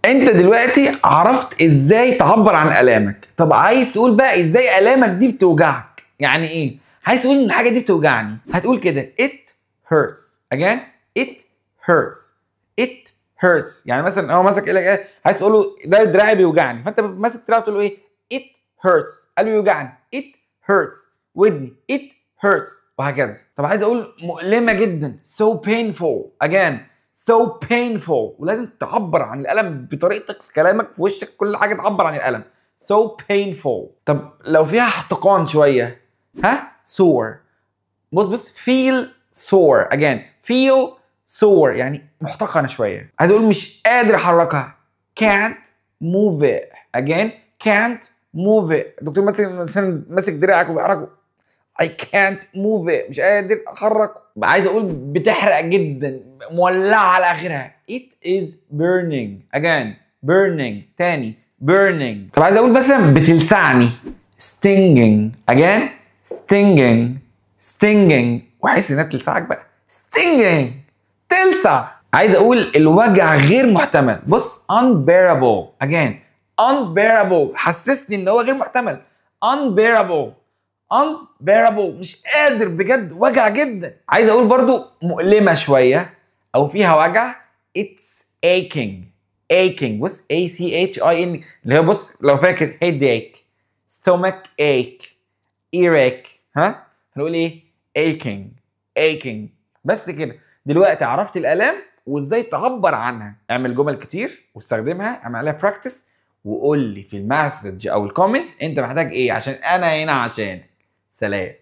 انت دلوقتي عرفت ازاي تعبر عن الامك. طب عايز تقول بقى ازاي الامك دي بتوجعك؟ يعني ايه؟ عايز تقول ان الحاجه دي بتوجعني، هتقول كده it hurts. again it hurts. it hurts. يعني مثلا هو ماسك ايه، عايز تقول له ده دراعي بيوجعني، فانت ماسك دراعه تقول له ايه؟ it hurts. قلبي بيوجعني it hurts. ودني it hurts، وهكذا. طب عايز اقول مؤلمه جدا so painful. again so painful. ولازم تعبر عن الالم بطريقتك في كلامك، في وشك، كل حاجه تعبر عن الالم. so painful. طب لو فيها احتقان شويه، ها؟ sore. بص feel sore. again feel sore يعني محتقنه شويه. عايز اقول مش قادر احركها can't move it. again can't move it. الدكتور مثلا ماسك دراعك وبيحركه I can't move it. مش قادر احركه. عايز اقول بتحرق جدا، مولعه على اخرها it is burning. again burning. تاني burning. طب عايز اقول مثلا بتلسعني stinging. again stinging. stinging. واحس انها بتلسعك بقى stinging. تلسع. عايز اقول الوجع غير محتمل. بص unbearable. again unbearable. حسسني ان هو غير محتمل unbearable. unbearable. مش قادر بجد، وجع جدا. عايز اقول برضو مؤلمة شوية او فيها وجع it's aching. aching. بص A-C-H-I-N اللي هو بص لو فاكر headache stomach ache earache. ها هنقول ايه؟ aching. aching. بس كده. دلوقتي عرفت الالام وازاي تعبر عنها. اعمل جمل كتير واستخدمها، اعمل عليها براكتس، وقول لي في المسج او الكومنت انت محتاج ايه، عشان انا هنا عشان. سلام.